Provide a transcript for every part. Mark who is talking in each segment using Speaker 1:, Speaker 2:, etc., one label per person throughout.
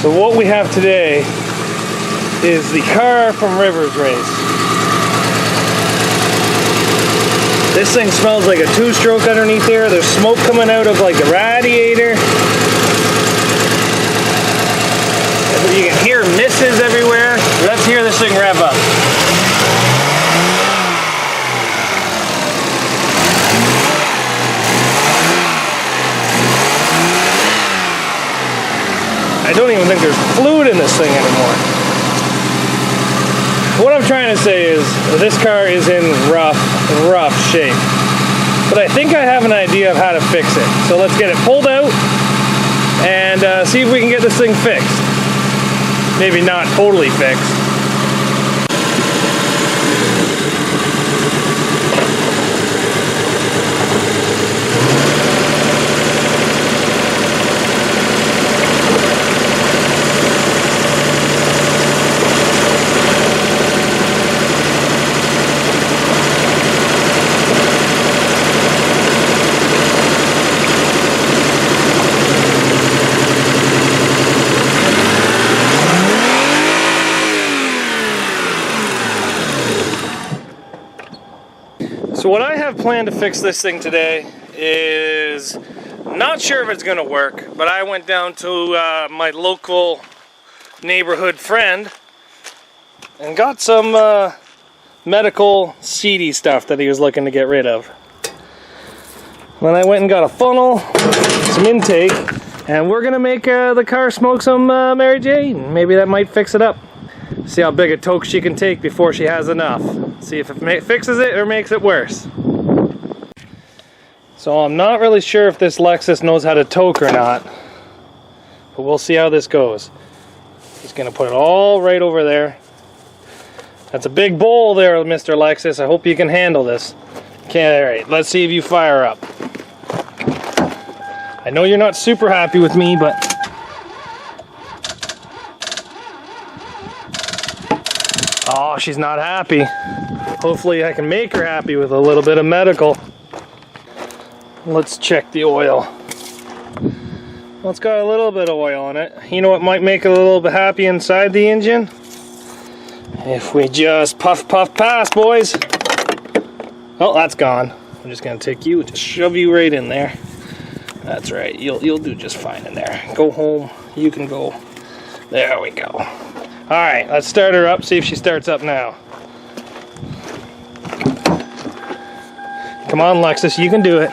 Speaker 1: So what we have today is the car from River's Race. This thing smells like a two-stroke underneath here. There's smoke coming out of like the radiator. You can hear misses everywhere. Let's hear this thing rev up. I don't even think there's fluid in this thing anymore. What I'm trying to say is this car is in rough shape. But I think I have an idea of how to fix it. So let's get it pulled out and see if we can get this thing fixed. Maybe not totally fixed. So what I have planned to fix this thing today is, not sure if it's going to work, but I went down to my local neighborhood friend and got some medical seedy stuff that he was looking to get rid of. Then I went and got a funnel, some intake, and we're going to make the car smoke some Mary Jane. Maybe that might fix it up. See how big a toke she can take before she has enough. See if it fixes it or makes it worse. So I'm not really sure if this Lexus knows how to toke or not, but we'll see how this goes. Just gonna put it all right over there. That's a big bowl there, Mr. Lexus. I hope you can handle this. Okay, alright, let's see if you fire up. I know you're not super happy with me, but oh, she's not happy. Hopefully I can make her happy with a little bit of medical. Let's check the oil. Well, it's got a little bit of oil on it. You know what might make it a little bit happy inside the engine? If we just puff past, boys. Oh, that's gone. I'm just gonna take you, just shove you right in there. That's right, you'll do just fine in there. Go home, you can go. There we go. Alright, let's start her up, see if she starts up now. Come on, Lexus, you can do it.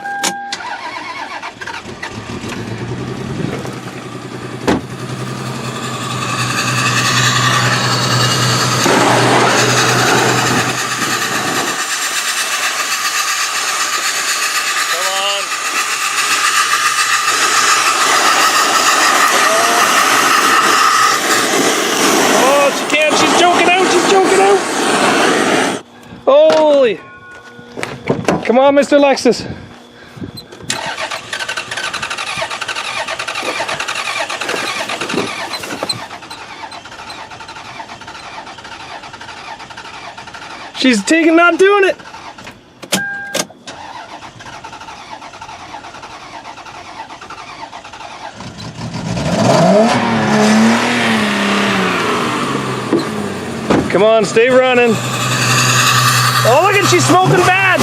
Speaker 1: Holy! Come on, Mr. Lexus. She's not doing it. Come on, stay running. Oh, look at, she's smoking bad.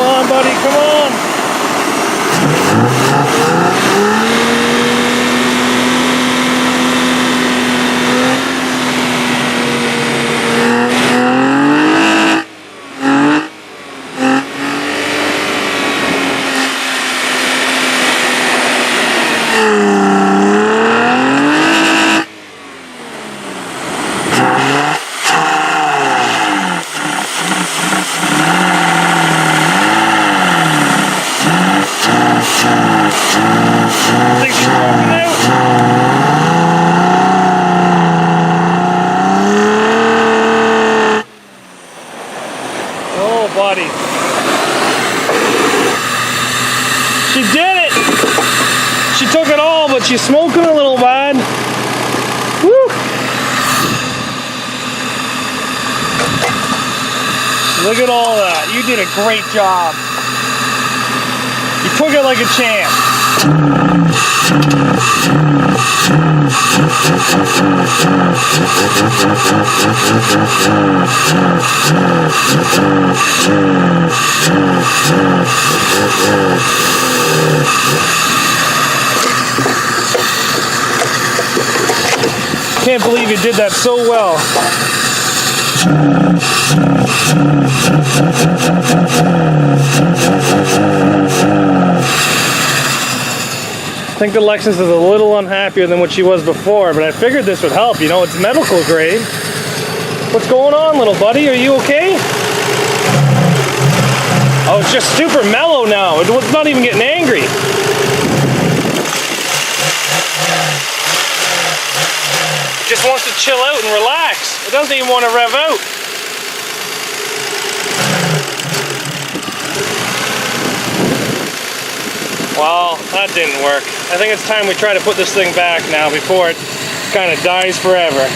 Speaker 1: on, buddy, come on. Oh, buddy. She did it! She took it all, but she's smoking a little bad. Woo! Look at all that. You did a great job. You took it like a champ. Can't believe you did that so well. I think the Lexus is a little unhappier than what she was before, but I figured this would help. You know, it's medical grade. What's going on, little buddy? Are you okay? Oh, it's just super mellow now. It's not even getting angry. It just wants to chill out and relax. It doesn't even want to rev out. Well, that didn't work. I think it's time we try to put this thing back now before it kind of dies forever.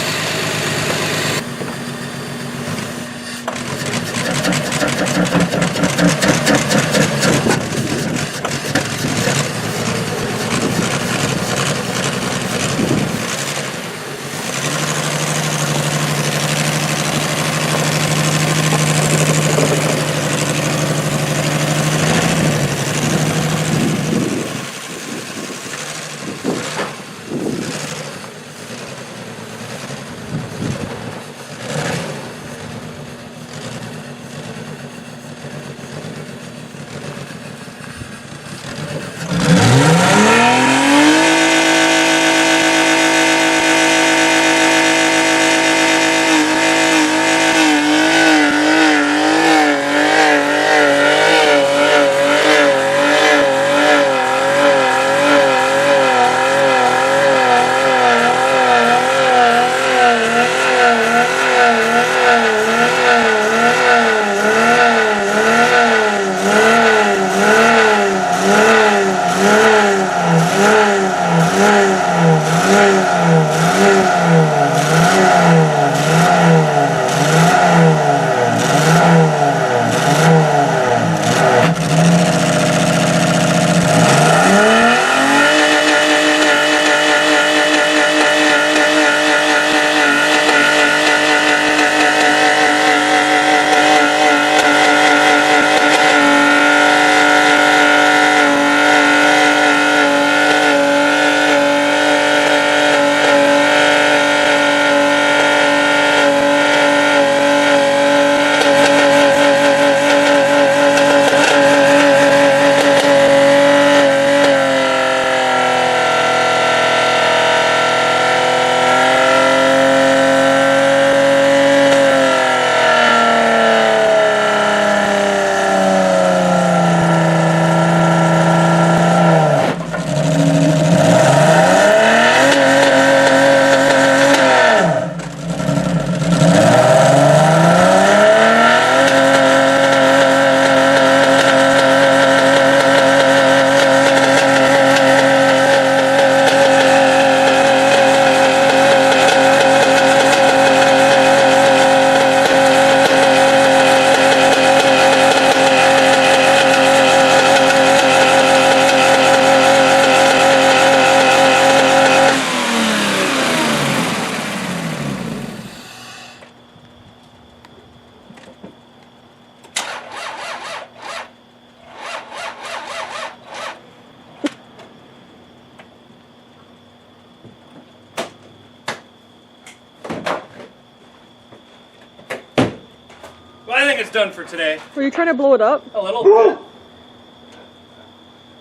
Speaker 1: Well, I think it's done for today.
Speaker 2: Were you trying to blow it up?
Speaker 1: A little bit.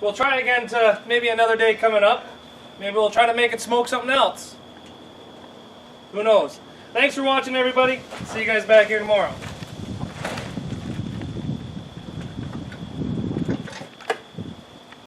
Speaker 1: We'll try again to maybe another day coming up. Maybe we'll try to make it smoke something else. Who knows? Thanks for watching, everybody. See you guys back here tomorrow.